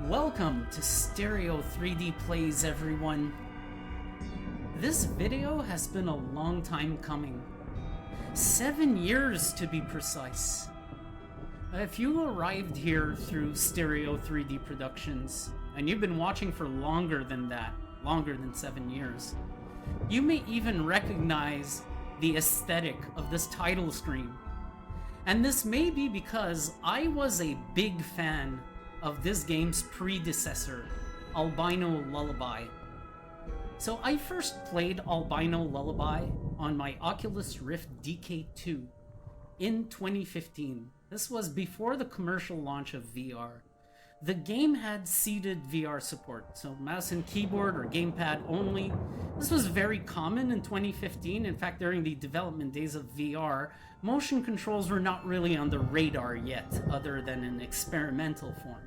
Welcome to Stereo3D Plays, everyone. This video has been a long time coming. 7 years to be precise. If you arrived here through Stereo3DProductions, and you've been watching for longer than that, longer than 7 years, you may even recognize the aesthetic of this title screen. And this may be because I was a big fan of this game's predecessor, Albino Lullaby. So I first played Albino Lullaby on my Oculus Rift DK2 in 2015. This was before the commercial launch of VR. The game had seated VR support, so mouse and keyboard or gamepad only. This was very common in 2015. In fact, during the development days of VR, motion controls were not really on the radar yet, other than in experimental form.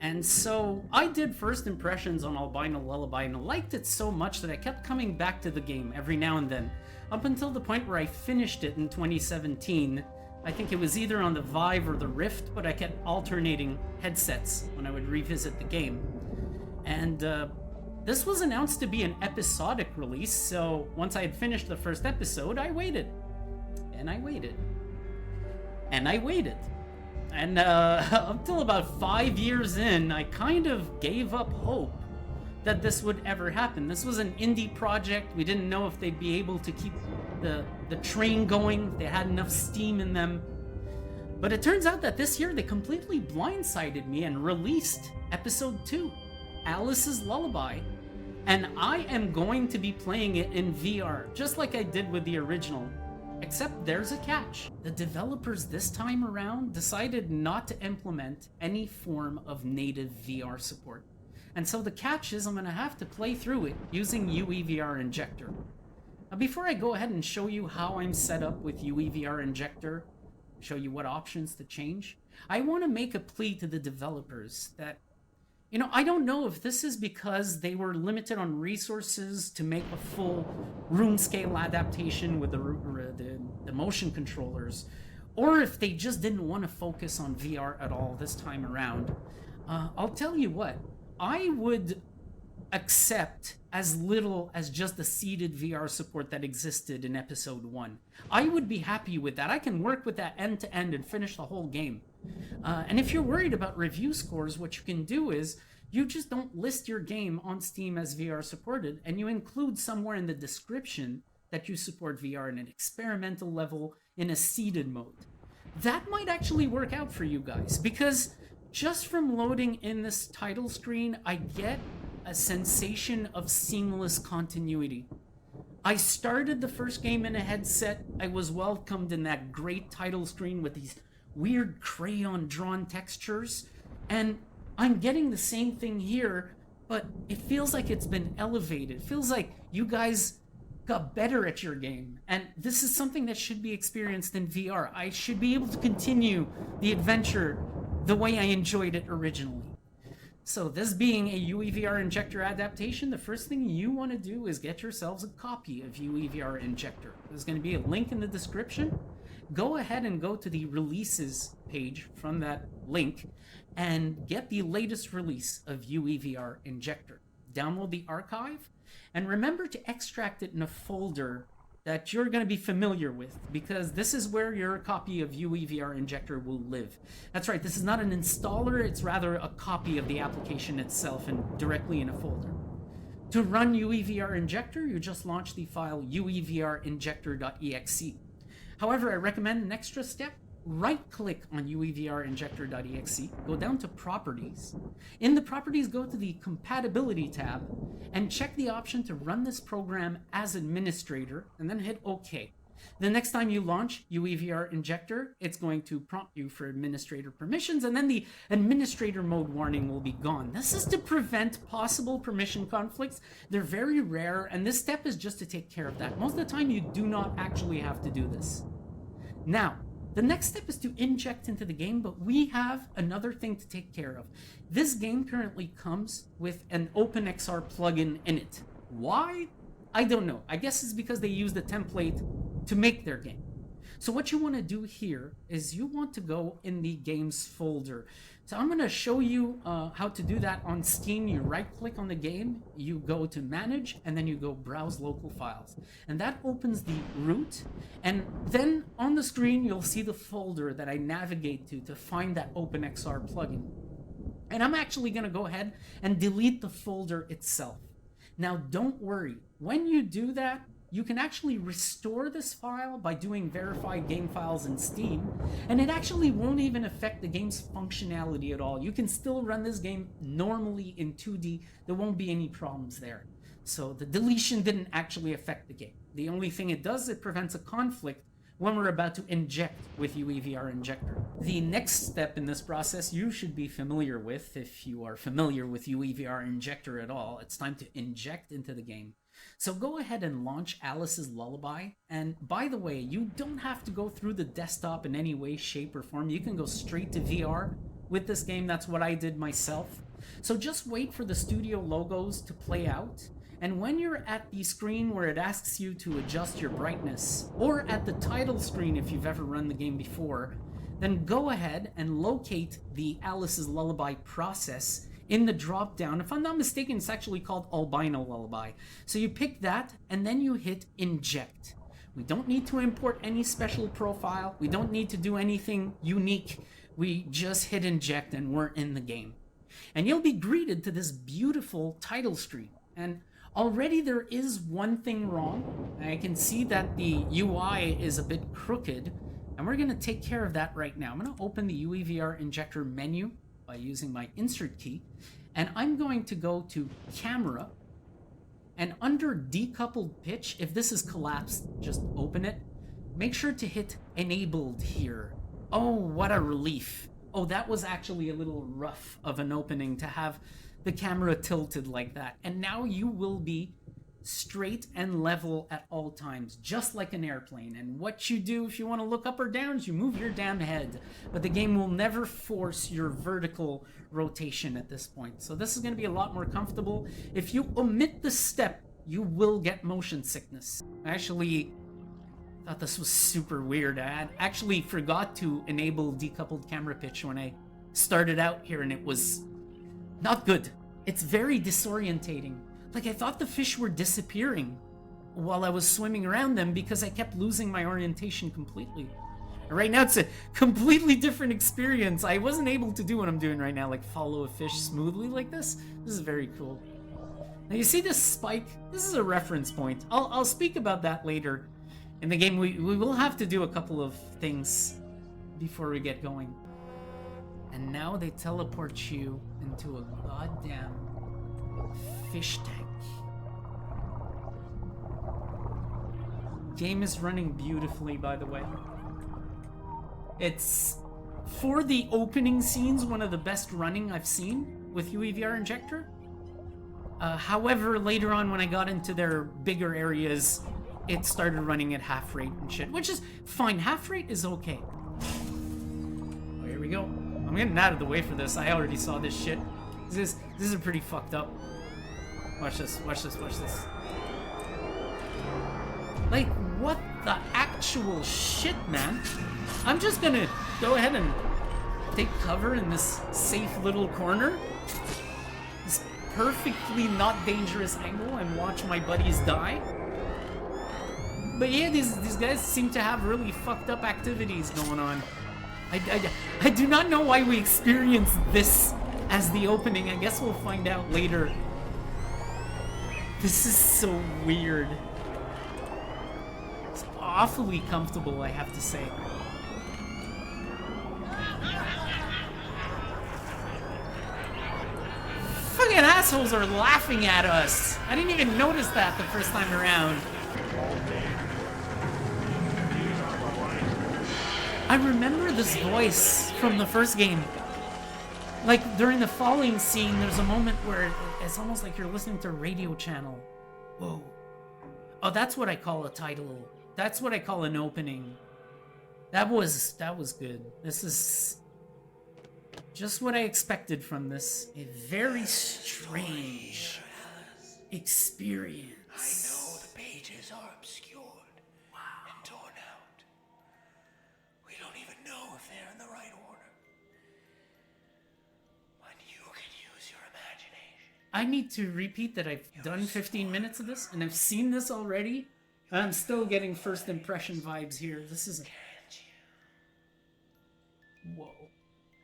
And so I did first impressions on Albino Lullaby and liked it so much that I kept coming back to the game every now and then, up until the point where I finished it in 2017. I think it was either on the Vive or the Rift, but I kept alternating headsets when I would revisit the game. And this was announced to be an episodic release, so once I had finished the first episode, I waited. And I waited. And I waited. And until about 5 years in, I kind of gave up hope that this would ever happen. This was an indie project. We didn't know if they'd be able to keep the train going, if they had enough steam in them. But it turns out that this year they completely blindsided me and released episode 2, Alice's Lullaby. And I am going to be playing it in VR, just like I did with the original. Except there's a catch. The developers this time around decided not to implement any form of native VR support. And so the catch is I'm going to have to play through it using UEVR Injector. Now before I go ahead and show you how I'm set up with UEVR Injector, show you what options to change, I want to make a plea to the developers that, you know, I don't know if this is because they were limited on resources to make a full room scale adaptation with the motion controllers, or if they just didn't want to focus on VR at all this time around. I'll tell you what, I would accept as little as just the seated VR support that existed in episode 1. I would be happy with that. I can work with that end to end and finish the whole game. And if you're worried about review scores, what you can do is you just don't list your game on Steam as VR supported, and you include somewhere in the description that you support VR in an experimental level in a seated mode. That might actually work out for you guys, because just from loading in this title screen, I get a sensation of seamless continuity. I started the first game in a headset. I was welcomed in that great title screen with these weird crayon drawn textures, and I'm getting the same thing here, but it feels like it's been elevated. It feels like you guys got better at your game, and this is something that should be experienced in VR. I should be able to continue the adventure the way I enjoyed it originally. So this being a UEVR Injector adaptation, the first thing you want to do is get yourselves a copy of UEVR Injector. There's going to be a link in the description. Go ahead and go to the releases page from that link and get the latest release of UEVR Injector. Download the archive, and remember to extract it in a folder that you're going to be familiar with, because this is where your copy of UEVR Injector will live. That's right, this is not an installer, it's rather a copy of the application itself and directly in a folder. To run UEVR Injector, you just launch the file uevrinjector.exe. However, I recommend an extra step. Right-click on uevrinjector.exe, go down to Properties. In the Properties, go to the Compatibility tab, and check the option to run this program as administrator, and then hit OK. The next time you launch UEVR Injector, it's going to prompt you for administrator permissions, and then the administrator mode warning will be gone. This is to prevent possible permission conflicts. They're very rare, and this step is just to take care of that. Most of the time, you do not actually have to do this. Now, the next step is to inject into the game, but we have another thing to take care of. This game currently comes with an OpenXR plugin in it. Why? I don't know. I guess it's because they used a template to make their game. So what you want to do here is you want to go in the games folder. So I'm going to show you how to do that on Steam. You right click on the game, you go to manage, and then you go browse local files. And that opens the root. And then on the screen, you'll see the folder that I navigate to find that OpenXR plugin. And I'm actually going to go ahead and delete the folder itself. Now, don't worry. When you do that, you can actually restore this file by doing verify game files in Steam, and it actually won't even affect the game's functionality at all. You can still run this game normally in 2D. There won't be any problems there. So the deletion didn't actually affect the game. The only thing it does, it prevents a conflict when we're about to inject with UEVR Injector. The next step in this process you should be familiar with if you are familiar with UEVR Injector at all. It's time to inject into the game. So go ahead and launch Alice's Lullaby. And by the way, you don't have to go through the desktop in any way, shape, or form. You can go straight to VR with this game. That's what I did myself. So just wait for the studio logos to play out. And when you're at the screen where it asks you to adjust your brightness, or at the title screen if you've ever run the game before, then go ahead and locate the Alice's Lullaby process in the drop down. If I'm not mistaken, it's actually called Albino Lullaby. So you pick that and then you hit inject. We don't need to import any special profile. We don't need to do anything unique. We just hit inject and we're in the game. And you'll be greeted to this beautiful title screen. And already there is one thing wrong. I can see that the UI is a bit crooked, and we're going to take care of that right now. I'm going to open the UEVR Injector menu by using my insert key, and I'm going to go to camera, and under decoupled pitch, if this is collapsed, just open it. Make sure to hit enabled here. Oh, what a relief. Oh, that was actually a little rough of an opening to have the camera tilted like that. And now you will be straight and level at all times, just like an airplane. And what you do if you want to look up or down is you move your damn head. But the game will never force your vertical rotation at this point. So this is going to be a lot more comfortable. If you omit the step, you will get motion sickness. I actually thought this was super weird. I had actually forgot to enable decoupled camera pitch when I started out here, and it was not good. It's very disorientating. Like, I thought the fish were disappearing while I was swimming around them because I kept losing my orientation completely. Right now it's a completely different experience. I wasn't able to do what I'm doing right now, like follow a fish smoothly like this. This is very cool. Now you see this spike? This is a reference point. I'll speak about that later. In the game, we will have to do a couple of things before we get going. And now they teleport you into a goddamn fish tank. Game is running beautifully, by the way. It's, for the opening scenes, one of the best running I've seen with UEVR Injector. However, later on when I got into their bigger areas, it started running at half rate and shit, which is fine. Half rate is okay. Oh, here we go. I'm getting out of the way for this. I already saw this shit. This is pretty fucked up. Watch this, watch this, watch this. Like, what the actual shit, man? I'm just gonna go ahead and take cover in this safe little corner. This perfectly not dangerous angle and watch my buddies die. But yeah, these guys seem to have really fucked up activities going on. I do not know why we experienced this as the opening. I guess we'll find out later. This is so weird. It's awfully comfortable, I have to say. Fucking assholes are laughing at us. I didn't even notice that the first time around. I remember this voice from the first game. Like, during the falling scene, there's a moment where it's almost like you're listening to a radio channel. Whoa. Oh, that's what I call a title. That's what I call an opening. That was good. This is just what I expected from this. A very strange experience. I know the pages are obscured and torn out, there in the right order. But you can use your imagination. I need to repeat that I've done 15 minutes of this, and I've seen this already. I'm still getting first impression vibes here. This is... Whoa.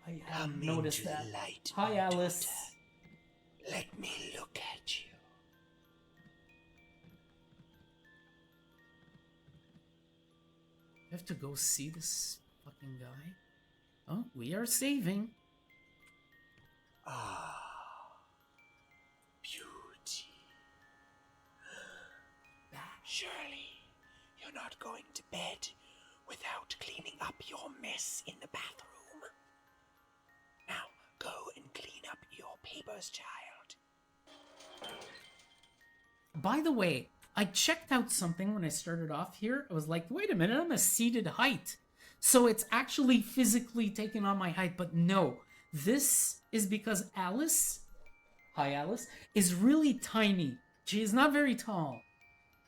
I haven't noticed that. Light, Hi, Alice. daughter. Let me look at you. I have to go see this fucking guy. Oh, we are saving. Ah, beauty. Surely, you're not going to bed without cleaning up your mess in the bathroom. Now, go and clean up your papers, child. By the way, I checked out something when I started off here. I was like, wait a minute, I'm a seated height. So it's actually physically taking on my height, but no. This is because Alice, hi Alice, is really tiny. She is not very tall.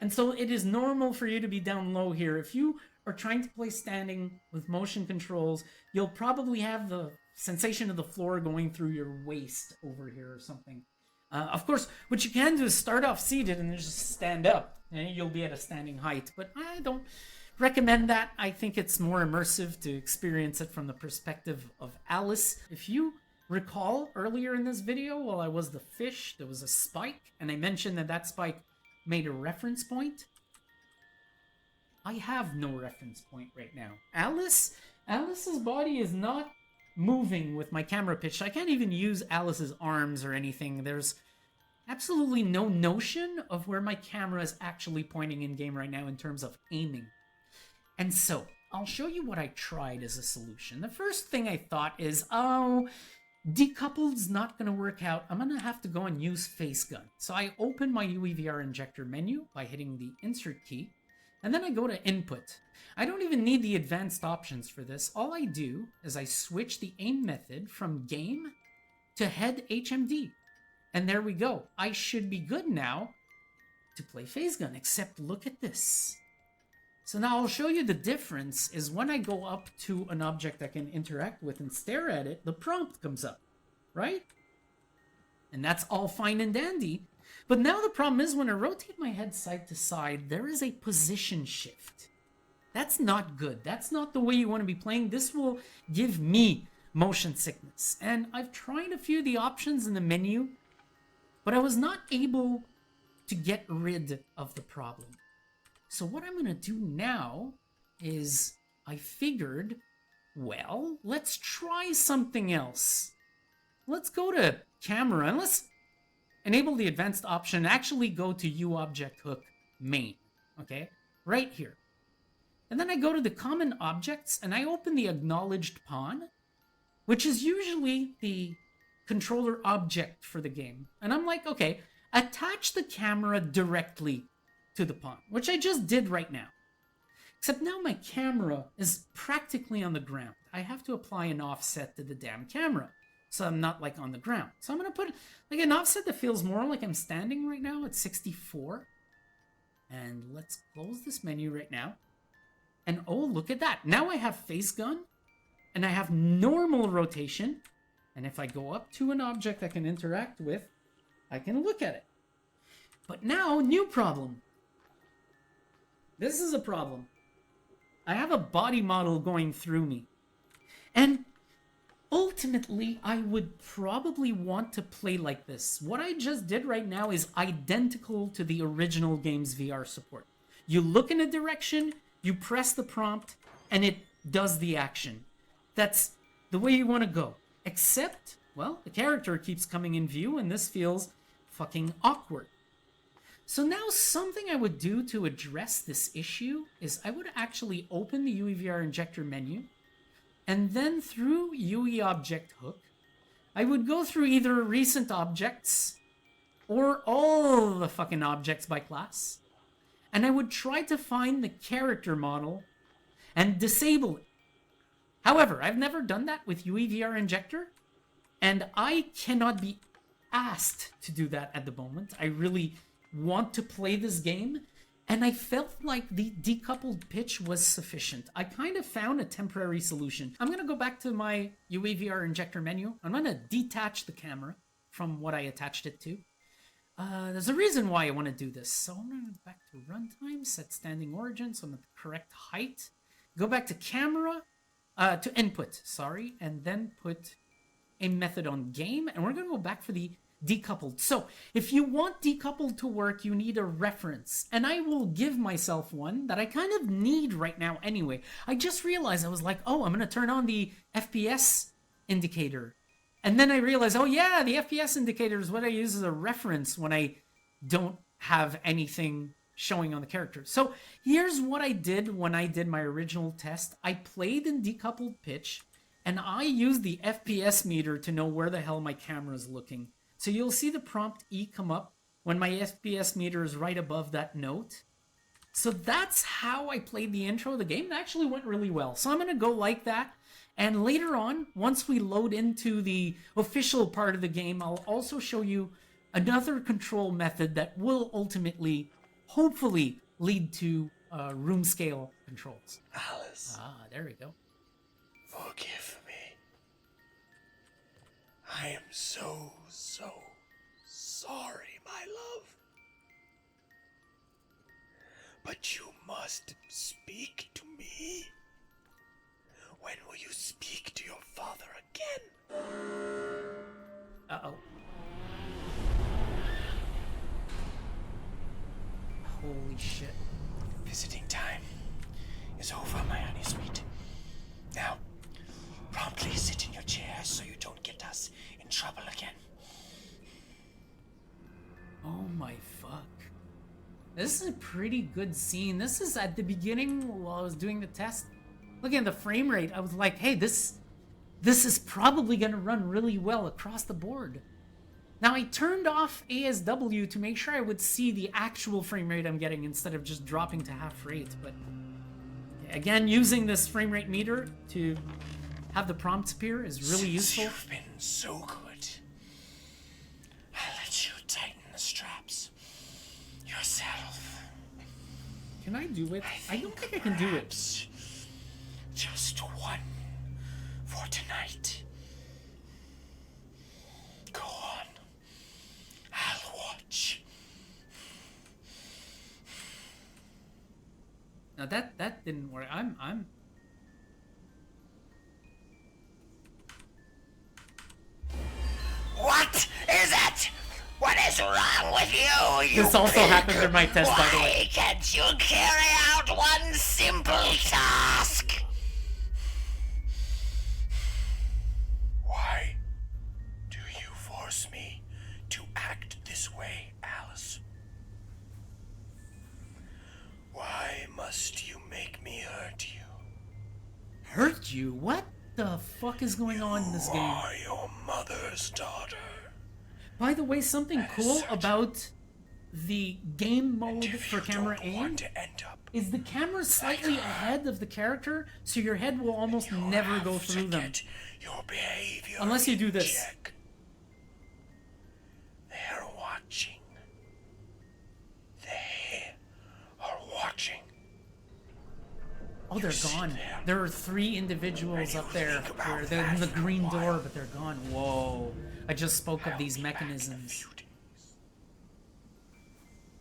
And so it is normal for you to be down low here. If you are trying to play standing with motion controls, you'll probably have the sensation of the floor going through your waist over here or something. Of course, what you can do is start off seated and then just stand up, and you'll be at a standing height. But I don't recommend that. I think it's more immersive to experience it from the perspective of Alice. If you recall earlier in this video, while I was the fish, there was a spike, and I mentioned that that spike made a reference point. I have no reference point right now. Alice's body is not moving with my camera pitch. I can't even use Alice's arms or anything. There's absolutely no notion of where my camera is actually pointing in game right now in terms of aiming. And so, I'll show you what I tried as a solution. The first thing I thought is, oh, decoupled's not going to work out. I'm going to have to go and use facegun. So I open my UEVR Injector menu by hitting the Insert key, and then I go to Input. I don't even need the advanced options for this. All I do is I switch the aim method from game to head HMD. And there we go. I should be good now to play facegun, except look at this. So now I'll show you the difference is when I go up to an object I can interact with and stare at it, the prompt comes up, right? And that's all fine and dandy. But now the problem is when I rotate my head side to side, there is a position shift. That's not good. That's not the way you want to be playing. This will give me motion sickness. And I've tried a few of the options in the menu, but I was not able to get rid of the problem. So what I'm going to do now is I figured, well, let's try something else. Let's go to camera and let's enable the advanced option, actually go to UObject main, okay? Right here. And then I go to the common objects and I open the acknowledged pawn, which is usually the controller object for the game. And I'm like, okay, attach the camera directly to the pawn, which I just did right now. Except now my camera is practically on the ground. I have to apply an offset to the damn camera, so I'm not like on the ground. So I'm gonna put like an offset that feels more like I'm standing right now at 64. And let's close this menu right now. And oh, look at that. Now I have facegun, and I have normal rotation. And if I go up to an object I can interact with, I can look at it. But now, new problem. This is a problem. I have a body model going through me. And ultimately, I would probably want to play like this. What I just did right now is identical to the original game's VR support. You look in a direction, you press the prompt, and it does the action. That's the way you want to go. Except, well, the character keeps coming in view, and this feels fucking awkward. So now something I would do to address this issue is I would actually open the UEVR Injector menu, and then through UEObject, I would go through either recent objects or all the fucking objects by class, and I would try to find the character model and disable it. However, I've never done that with UEVR Injector, and I cannot be asked to do that at the moment. I really want to play this game, and I felt like the decoupled pitch was sufficient. I kind of found a temporary solution. I'm going to go back to my UEVR Injector menu. I'm going to detach the camera from what I attached it to. There's a reason why I want to do this. So I'm going to go back to runtime, set standing origin, so I'm at the correct height. Go back to camera, to input, sorry, and then put a method on game, and we're going to go back for the decoupled. So if you want decoupled to work, you need a reference, and I will give myself one that I kind of need right now anyway. I just realized, I was like, oh, I'm going to turn on the FPS indicator. And then I realized, oh yeah, the FPS indicator is what I use as a reference when I don't have anything showing on the character. So here's what I did when I did my original test. I played in decoupled pitch, and I used the FPS meter to know where the hell my camera is looking. So you'll see the prompt E come up when my FPS meter is right above that note. So that's how I played the intro of the game. It actually went really well. So I'm going to go like that. And later on, once we load into the official part of the game, I'll also show you another control method that will ultimately, hopefully, lead to room scale controls. Alice. Ah, there we go. Forgive me. I am so sorry, my love. But you must speak to me. When will you speak to your father again? Uh-oh. Holy shit. Visiting time is over, my honey sweet. Now, promptly sit in your chair so you don't get us in trouble again. Oh my fuck. This is a pretty good scene. This is at the beginning while I was doing the test. Looking at the frame rate, I was like, hey, this is probably going to run really well across the board. Now, I turned off ASW to make sure I would see the actual frame rate I'm getting instead of just dropping to half rate. But again, using this frame rate meter to have the prompts appear is really useful. You've been so good. I'll let you tighten the straps yourself. Can I do it? I don't think I can do it. Just one for tonight. Go on. I'll watch. Now that didn't work. I'm What is it? What is wrong with you? This also happened during my test, by the way. Why can't you carry out one simple task? Why do you force me to act this way, Alice? Why must you make me hurt you? hurt you? What the fuck is going on in this game? You are your mother's daughter. By the way, something cool about the game mode for camera aim is the camera's slightly ahead of the character, so your head will almost never go through them. Unless you do this. They're watching. They are watching. Oh, they're gone. There are 3 individuals up there. They're in the green door, but they're gone. Whoa. I just spoke of these mechanisms.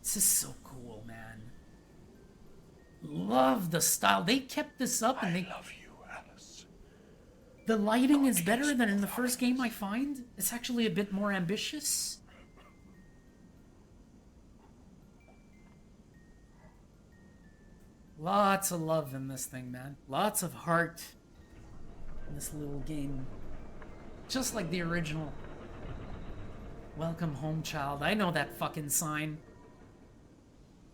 This is so cool, man. Love the style. They kept this up, and I love you, Alice. the lighting is better than in the first game, I find. It's actually a bit more ambitious. Lots of love in this thing, man. Lots of heart in this little game. Just like the original. Welcome home, child. I know that fucking sign.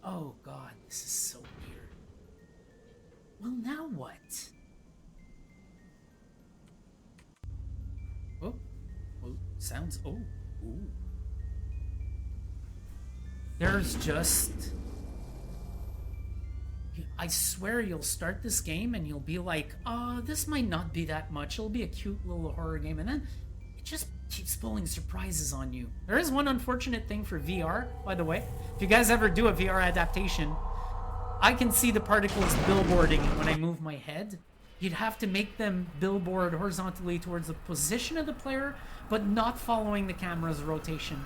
Oh god, this is so weird. Well, now what? Oh, oh, sounds, oh, ooh. There's just... I swear you'll start this game and you'll be like, this might not be that much. It'll be a cute little horror game. And then it just keeps pulling surprises on you. There is one unfortunate thing for VR, by the way. If you guys ever do a VR adaptation, I can see the particles billboarding when I move my head. You'd have to make them billboard horizontally towards the position of the player, but not following the camera's rotation.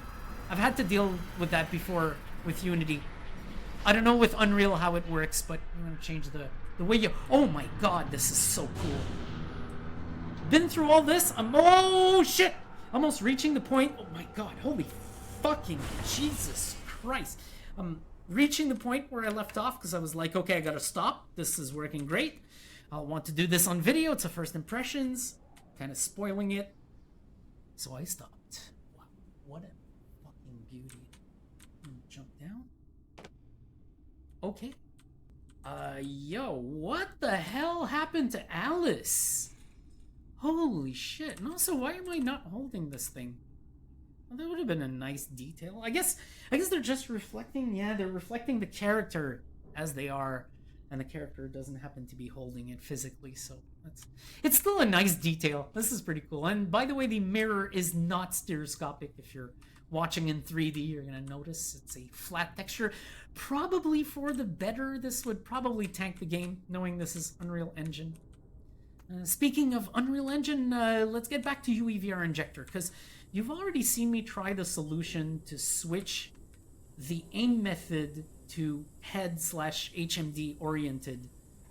I've had to deal with that before with Unity. I don't know with Unreal how it works, but I'm gonna change the way you... Oh my god, this is so cool. Been through all this. Oh shit! Almost reaching the point. Oh my god, holy fucking Jesus Christ. Reaching the point where I left off because I was like, okay, I gotta stop. This is working great. I'll want to do this on video. It's a first impressions. Kind of spoiling it. So I stopped. Wow, what a fucking beauty. Jump down. Okay. Yo, what the hell happened to Alice? Holy shit. And also, why am I not holding this thing? Well, that would have been a nice detail. I guess they're just reflecting, yeah, they're reflecting the character as they are, and the character doesn't happen to be holding it physically, so it's still a nice detail. This is pretty cool. And by the way, the mirror is not stereoscopic. If you're watching in 3D, you're gonna notice it's a flat texture. Probably for the better. This would probably tank the game, knowing this is Unreal Engine. Speaking of Unreal Engine, let's get back to UEVR Injector, because you've already seen me try the solution to switch the aim method to head/HMD oriented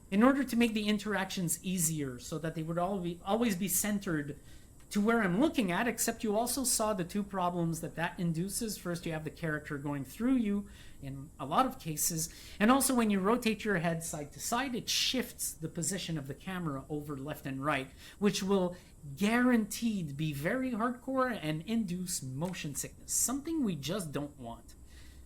in order to make the interactions easier so that they would always be centered to where I'm looking at, except you also saw the two problems that induces. First, you have the character going through you in a lot of cases, and also when you rotate your head side to side, it shifts the position of the camera over left and right, which will guaranteed be very hardcore and induce motion sickness, something we just don't want.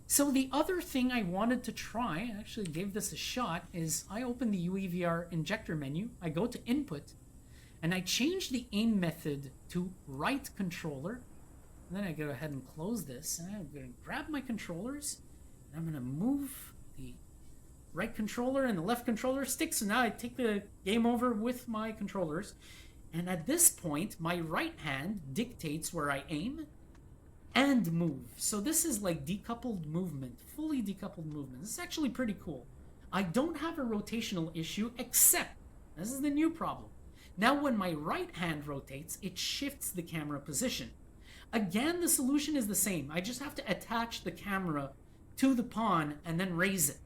So the other thing I wanted to try, I actually gave this a shot, is I open the UEVR Injector menu, I go to Input, and I change the aim method to right controller. And then I go ahead and close this, and I'm going to grab my controllers, and I'm going to move the right controller and the left controller stick. So now I take the game over with my controllers, and at this point, my right hand dictates where I aim and move. So this is like decoupled movement, fully decoupled movement. This is actually pretty cool. I don't have a rotational issue, except, this is the new problem. Now when my right hand rotates, it shifts the camera position. Again, the solution is the same. I just have to attach the camera to the pawn and then raise it.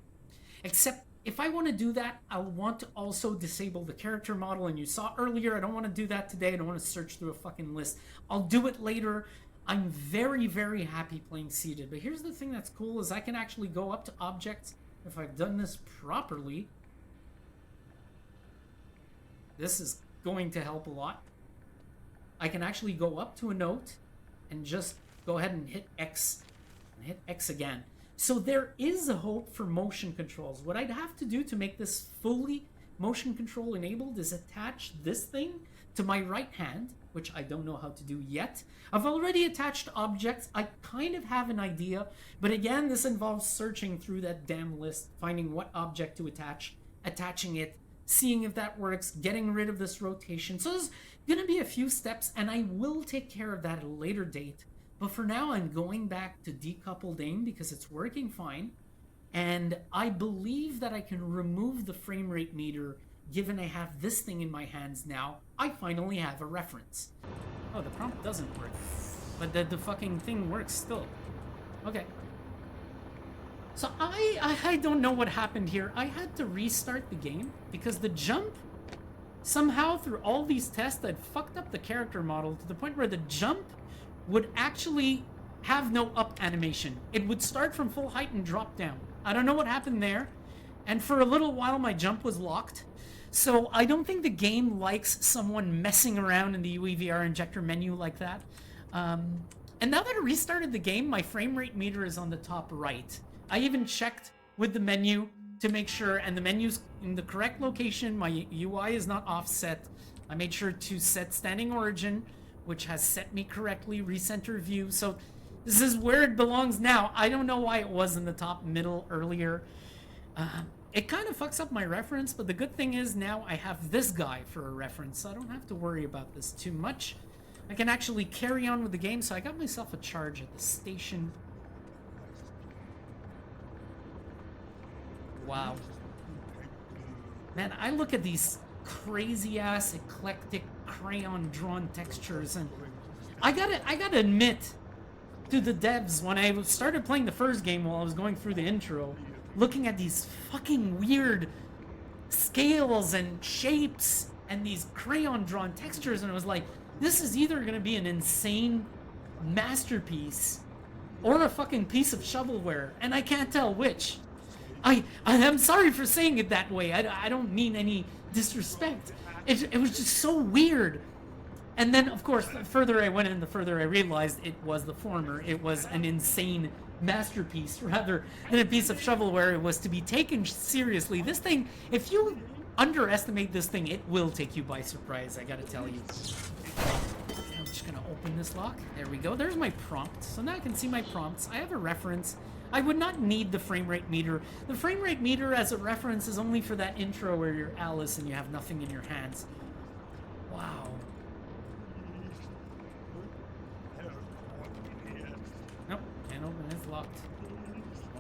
Except if I want to do that, I'll want to also disable the character model. And you saw earlier, I don't want to do that today. I don't want to search through a fucking list. I'll do it later. I'm very, very happy playing seated. But here's the thing that's cool is I can actually go up to objects if I've done this properly. This is going to help a lot. I can actually go up to a note and just go ahead and hit X and hit X again. So there is a hope for motion controls. What I'd have to do to make this fully motion control enabled is attach this thing to my right hand, which I don't know how to do yet. I've already attached objects. I kind of have an idea, but again, this involves searching through that damn list, finding what object to attach, attaching it, seeing if that works, getting rid of this rotation. So there's gonna be a few steps, and I will take care of that at a later date. But for now, I'm going back to decoupled aim because it's working fine. And I believe that I can remove the frame rate meter given I have this thing in my hands now. I finally have a reference. Oh, the prompt doesn't work. But the fucking thing works still. Okay. So I don't know what happened here. I had to restart the game because the jump, somehow through all these tests, I'd fucked up the character model to the point where the jump would actually have no up animation. It would start from full height and drop down. I don't know what happened there. And for a little while, my jump was locked. So I don't think the game likes someone messing around in the UEVR Injector menu like that. And now that I restarted the game, my frame rate meter is on the top right. I even checked with the menu to make sure, and the menu's in the correct location. My UI is not offset. I made sure to set standing origin, which has set me correctly, recenter view. So this is where it belongs now. I don't know why it was in the top middle earlier. It kind of fucks up my reference, but the good thing is now I have this guy for a reference, so I don't have to worry about this too much. I can actually carry on with the game, so I got myself a charge at the station. Wow. Man, I look at these crazy-ass, eclectic, crayon-drawn textures, and I gotta admit to the devs, when I started playing the first game while I was going through the intro, looking at these fucking weird scales and shapes and these crayon-drawn textures, and I was like, this is either gonna be an insane masterpiece or a fucking piece of shovelware, and I can't tell which. I'm sorry for saying it that way. I don't mean any disrespect. It was just so weird. And then, of course, the further I went in, the further I realized it was the former. It was an insane masterpiece rather than a piece of shovelware. It was to be taken seriously. This thing, if you underestimate this thing, it will take you by surprise, I gotta tell you. I'm just gonna open this lock. There we go. There's my prompt. So now I can see my prompts. I have a reference. I would not need the frame rate meter. The frame rate meter as a reference is only for that intro where you're Alice and you have nothing in your hands. Wow. Nope, can't open it. It's locked.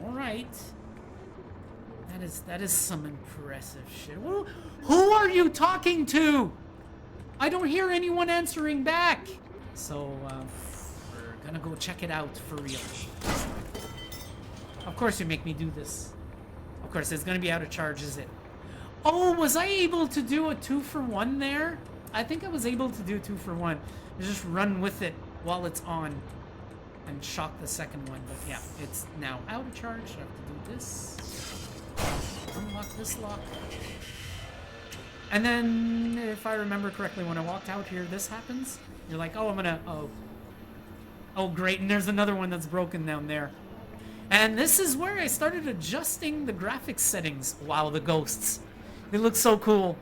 Alright. That is some impressive shit. Who are you talking to? I don't hear anyone answering back. So, we're gonna go check it out for real. Of course you make me do this. Of course, it's gonna be out of charge, is it? Oh, was I able to do a 2-for-1 there? I think I was able to do a 2-for-1. Just run with it while it's on and shock the second one. But yeah, it's now out of charge. I have to do this. Unlock this lock. And then, if I remember correctly, when I walked out here, this happens. You're like, oh, I'm gonna... Oh, great, and there's another one that's broken down there. And this is where I started adjusting the graphics settings. Wow, the ghosts. They look so cool.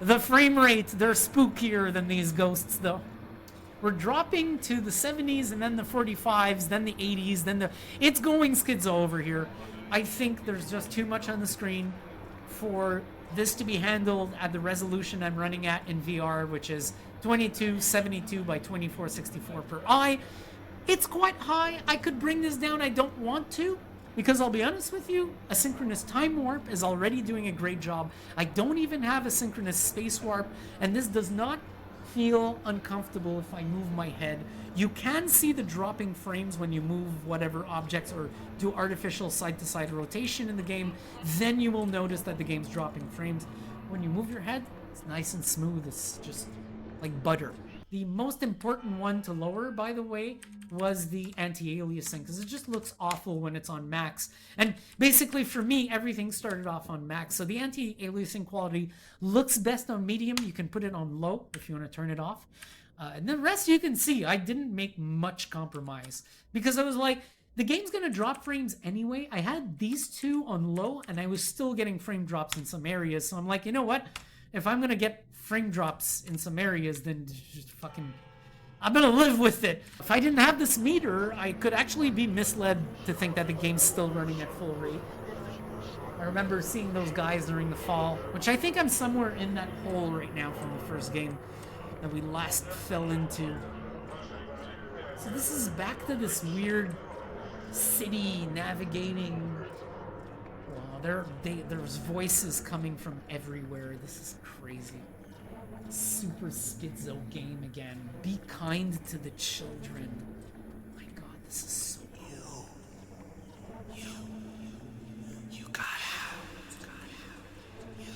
The frame rate, they're spookier than these ghosts, though. We're dropping to the 70s, and then the 45s, then the 80s, then the... It's going schizo over here. I think there's just too much on the screen for this to be handled at the resolution I'm running at in VR, which is 2272 by 2464 per eye. It's quite high. I could bring this down. I don't want to, because I'll be honest with you, asynchronous time warp is already doing a great job. I don't even have asynchronous space warp, and this does not feel uncomfortable if I move my head. You can see the dropping frames when you move whatever objects or do artificial side-to-side rotation in the game. Then you will notice that the game's dropping frames. When you move your head, it's nice and smooth. It's just like butter. The most important one to lower, by the way, was the anti-aliasing, because it just looks awful when it's on max. And basically, for me, everything started off on max. So the anti-aliasing quality looks best on medium. You can put it on low if you want to turn it off. And the rest you can see, I didn't make much compromise, because I was like, the game's going to drop frames anyway. I had these two on low, and I was still getting frame drops in some areas. So I'm like, you know what? If I'm going to get frame drops in some areas, then just fucking... I'm gonna live with it. If I didn't have this meter, I could actually be misled to think that the game's still running at full rate. I remember seeing those guys during the fall, which I think I'm somewhere in that hole right now from the first game that we last fell into. So this is back to this weird city navigating... Wow, there's voices coming from everywhere. This is crazy. Super schizo game again. Be kind to the children. My god, this is so cool. You got out.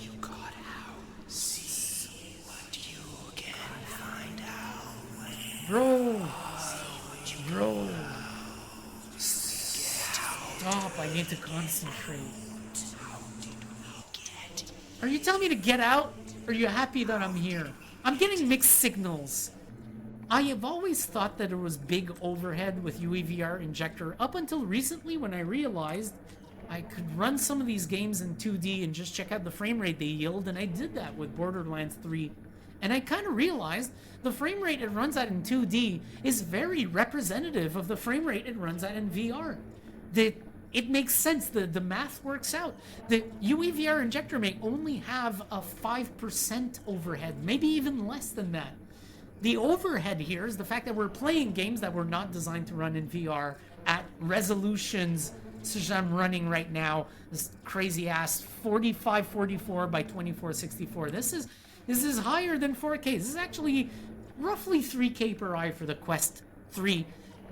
You got out. See what you can find out. Bro. Stop, I need to concentrate. Are you telling me to get out? Or are you happy that I'm here? I'm getting mixed signals. I have always thought that there was big overhead with UEVR Injector up until recently, when I realized I could run some of these games in 2D and just check out the frame rate they yield, and I did that with Borderlands 3. And I kind of realized the frame rate it runs at in 2D is very representative of the frame rate it runs at in VR. It makes sense. The math works out. The UEVR Injector may only have a 5% overhead, maybe even less than that. The overhead here is the fact that we're playing games that were not designed to run in VR at resolutions So I'm running right now this crazy ass 4544 by 2464. This is higher than 4K. This is actually roughly 3K per eye for the Quest 3,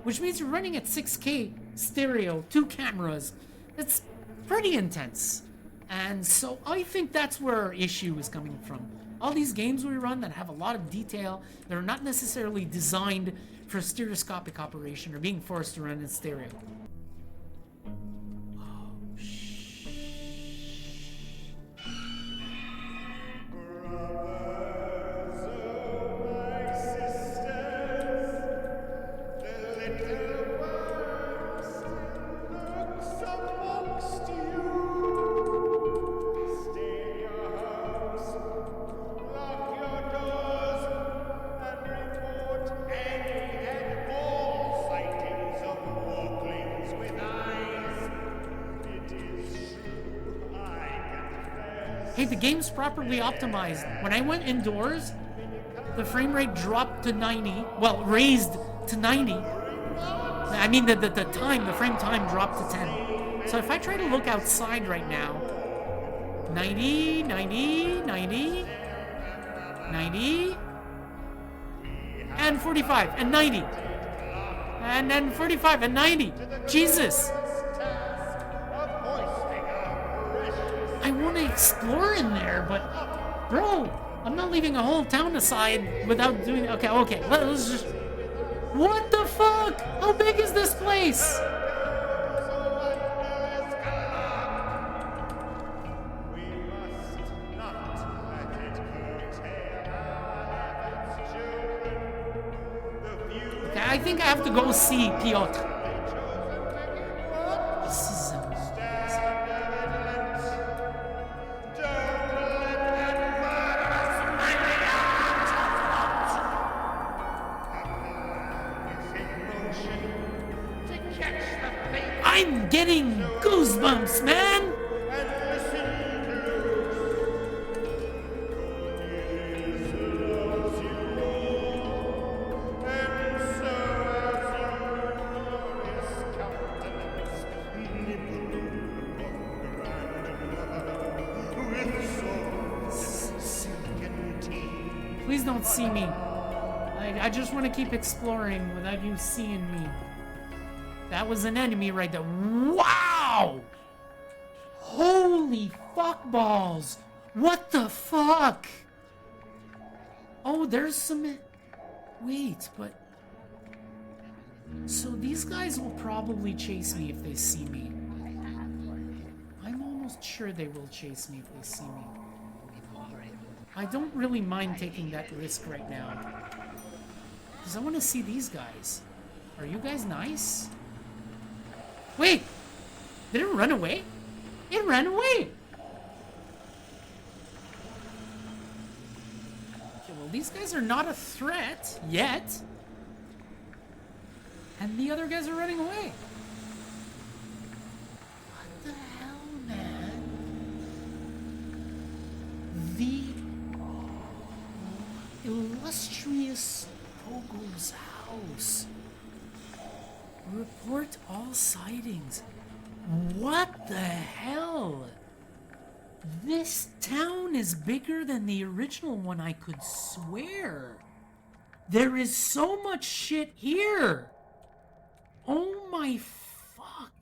which means you're running at 6K stereo, 2 cameras. It's pretty intense. And so I think that's where our issue is coming from. All these games we run that have a lot of detail, that are not necessarily designed for stereoscopic operation, are being forced to run in stereo. Hey, the game's properly optimized. When I went indoors, the frame rate dropped to 90. Well, raised to 90. I mean, the frame time dropped to 10. So if I try to look outside right now, 90, 90, 90, 90, and 45, and 90. And then 45, and 90. Jesus! I want to explore in there, but bro, I'm not leaving a whole town aside without doing. Okay, let's just. What the fuck? How big is this place? Okay, I think I have to go see Piotr. This is I'm getting goosebumps, man! Please don't see me. I just want to keep exploring without you seeing me. That was an enemy right there. Wow! Holy fuck balls! What the fuck? Oh, there's some... Wait, but... So these guys will probably chase me if they see me. I'm almost sure they will chase me if they see me. I don't really mind taking that risk right now. Because I want to see these guys. Are you guys nice? Wait! Did it run away? It ran away! Okay, well, these guys are not a threat yet. And the other guys are running away. What the hell, man? The illustrious Pogo's house. Report all sightings. What the hell? This town is bigger than the original one, I could swear. There is so much shit here. Oh my fuck.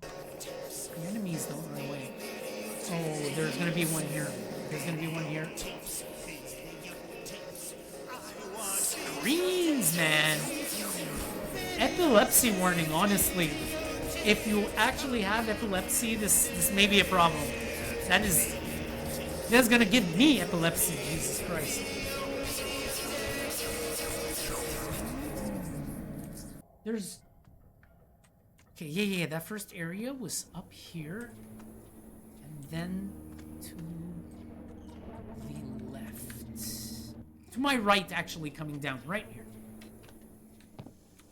The enemies don't run away. Oh, there's gonna be one here. There's gonna be one here. Screams, man. Epilepsy warning, honestly. If you actually have epilepsy, this may be a problem. That's gonna give me epilepsy, Jesus Christ. There's... Okay, yeah, that first area was up here. And then to the left. To my right, actually, coming down, right here.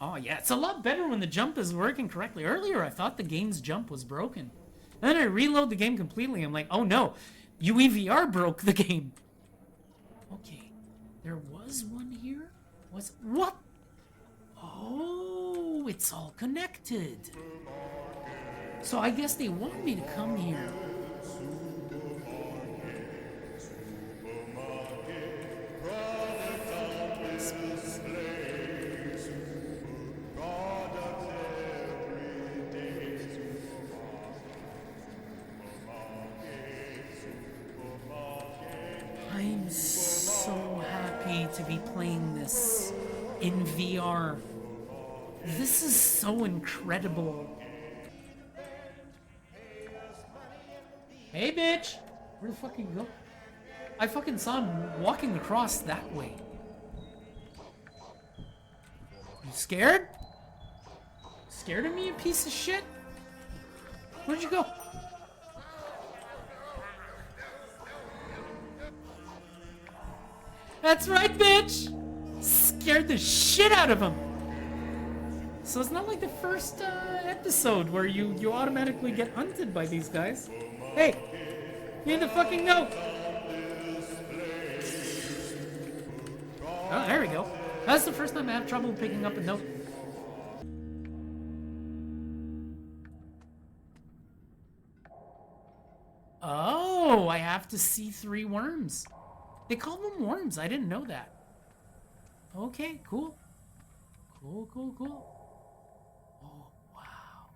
Oh, yeah, it's a lot better when the jump is working correctly. Earlier, I thought the game's jump was broken. Then I reload the game completely. I'm like, oh no, UEVR broke the game. Okay, there was one here? What? Oh, it's all connected. So I guess they want me to come here. I'm so happy to be playing this in VR. This is so incredible. Hey, bitch! Where the fuck you go? I fucking saw him walking across that way. You scared? Scared of me, you piece of shit? Where'd you go? That's right, bitch! Scared the shit out of him! So it's not like the first episode where you automatically get hunted by these guys. Hey! You need to fucking know! Oh, there we go. That's the first time I have trouble picking up a note. Oh, I have to see 3 worms. They call them worms. I didn't know that. Okay, cool. Cool. Oh, wow.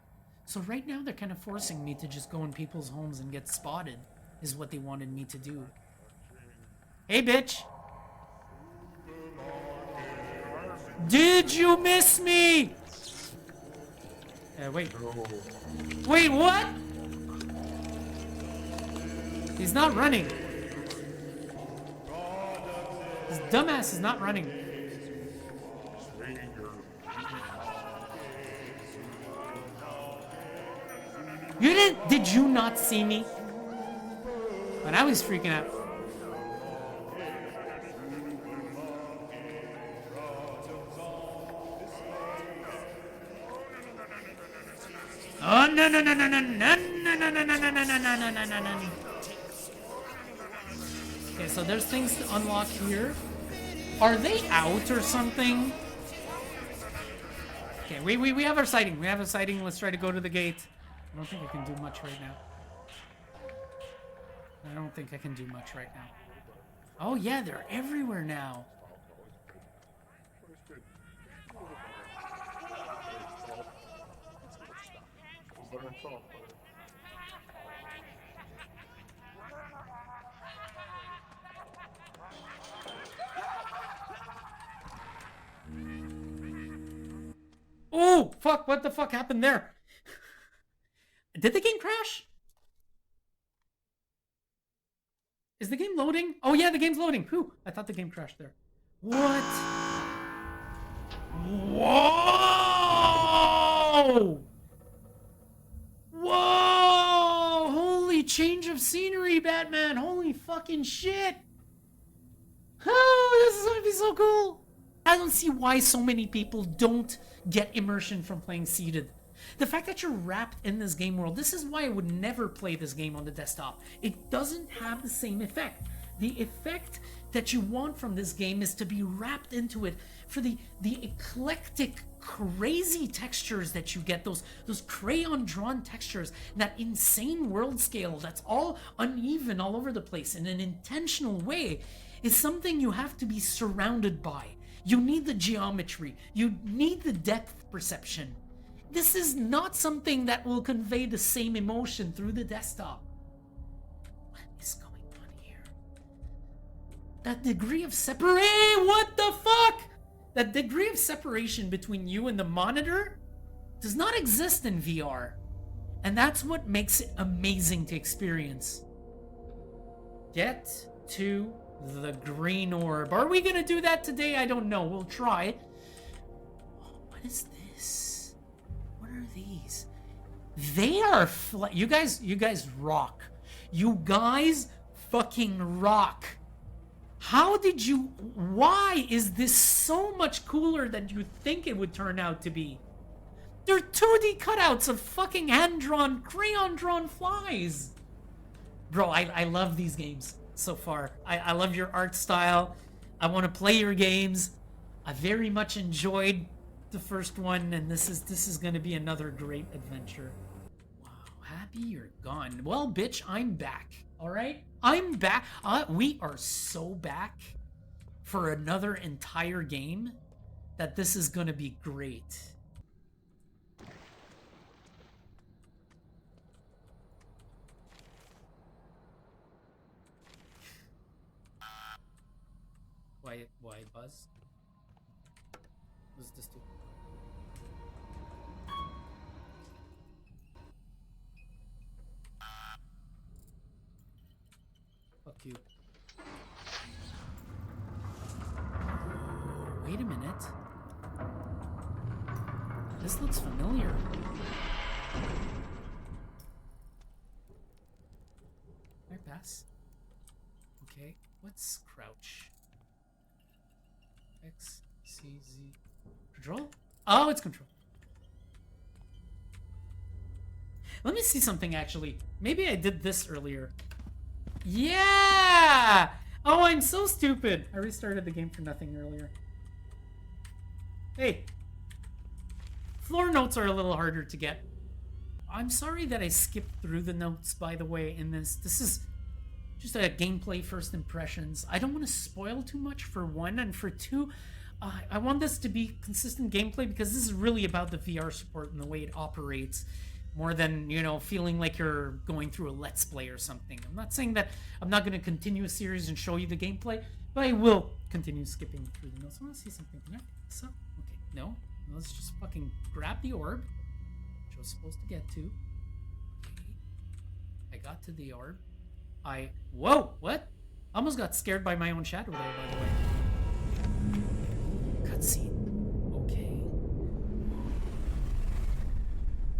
So right now they're kind of forcing me to just go in people's homes and get spotted, is what they wanted me to do. Hey, bitch. Did you miss me? Wait. Wait, what? He's not running. This dumbass is not running. Did you not see me? But I was freaking out. Oh, no. Okay, so there's things to unlock here. Are they out or something? Okay, we have our sighting. We have a sighting. Let's try to go to the gate. I don't think I can do much right now. Oh, yeah, they're everywhere now. Oh, fuck, what the fuck happened there? Did the game crash? Is the game loading? Oh yeah, the game's loading. Whew, I thought the game crashed there. What? Whoa! Whoa! Holy change of scenery, Batman! Holy fucking shit! Oh, this is gonna be so cool! I don't see why so many people don't get immersion from playing seated. The fact that you're wrapped in this game world, this is why I would never play this game on the desktop. It doesn't have the same effect. The effect that you want from this game is to be wrapped into it for the eclectic, crazy textures that you get, those crayon-drawn textures, and that insane world scale that's all uneven all over the place in an intentional way is something you have to be surrounded by. You need the geometry. You need the depth perception. This is not something that will convey the same emotion through the desktop. What is going on here? That degree of separation, what the fuck? That degree of separation between you and the monitor does not exist in VR. And that's what makes it amazing to experience. Get to the green orb. Are we gonna do that today? I don't know. We'll try. Oh, what is this? What are these? They are you guys rock. You guys fucking rock. How did you... Why is this so much cooler than you think it would turn out to be? They're 2D cutouts of fucking hand-drawn, crayon-drawn flies. Bro, I love these games so far. I love your art style. I want to play your games. I very much enjoyed the first one, and this is going to be another great adventure. Wow. You're gone. Well, bitch, I'm back. All right? I'm back. We are so back for another entire game that this is going to be great. Why buzz? What does this do? Fuck you. Wait a minute. This looks familiar. Can I pass? Okay, what's crouch? X, C, Z. Control? Oh, it's control. Let me see something, actually. Maybe I did this earlier. Yeah! Oh, I'm so stupid. I restarted the game for nothing earlier. Hey. Floor notes are a little harder to get. I'm sorry that I skipped through the notes, by the way, in this. This is just a gameplay first impressions. I don't want to spoil too much for one, and for two, I want this to be consistent gameplay because this is really about the VR support and the way it operates more than, you know, feeling like you're going through a Let's Play or something. I'm not saying that I'm not going to continue a series and show you the gameplay, but I will continue skipping through the notes. I want to see something here. So, okay, no. Let's just fucking grab the orb, which I was supposed to get to. Okay. I got to the orb. Whoa, what? I almost got scared by my own shadow there, by the way. Cutscene. Okay.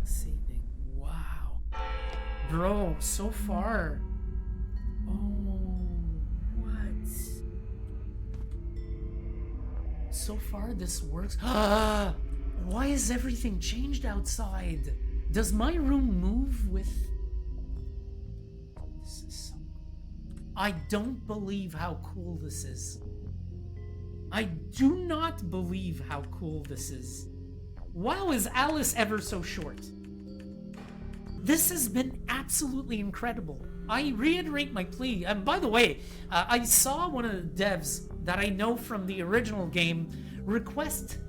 Saving. Wow. Bro, so far. Oh, what? So far, this works. Why is everything changed outside? Does my room move with... This is so... I don't believe how cool this is. I do not believe how cool this is. Wow, is Alice ever so short? This has been absolutely incredible. I reiterate my plea. And by the way, I saw one of the devs that I know from the original game request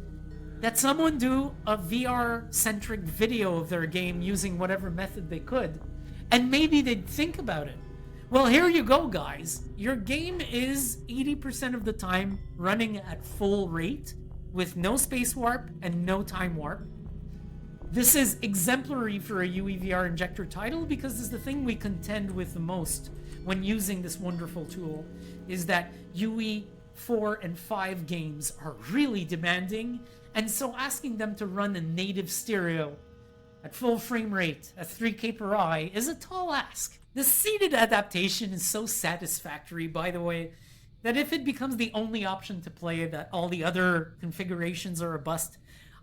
that someone do a VR-centric video of their game using whatever method they could, and maybe they'd think about it. Well, here you go, guys. Your game is 80% of the time running at full rate with no space warp and no time warp. This is exemplary for a UEVR Injector title because this is the thing we contend with the most when using this wonderful tool, is that UE 4 and 5 games are really demanding, and so asking them to run a native stereo at full frame rate at 3K per eye is a tall ask. The seated adaptation is so satisfactory, by the way, that if it becomes the only option to play, that all the other configurations are a bust,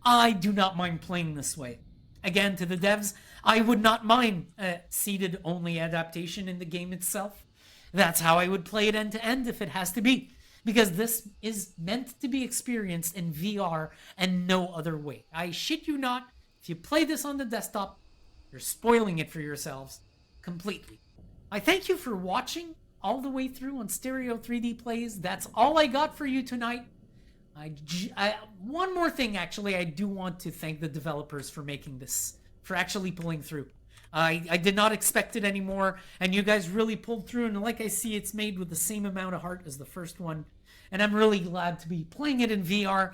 I do not mind playing this way. Again, to the devs, I would not mind a seated only adaptation in the game itself. That's how I would play it end to end if it has to be, because this is meant to be experienced in VR and no other way. I shit you not, if you play this on the desktop, you're spoiling it for yourselves completely. I thank you for watching all the way through on Stereo3D Plays. That's all I got for you tonight. One more thing, actually, I do want to thank the developers for making this, for actually pulling through. I did not expect it anymore, and you guys really pulled through, and like I see, it's made with the same amount of heart as the first one, and I'm really glad to be playing it in VR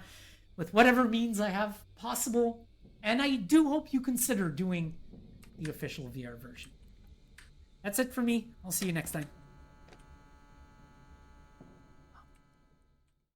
with whatever means I have possible, and I do hope you consider doing the official VR version. That's it for me. I'll see you next time.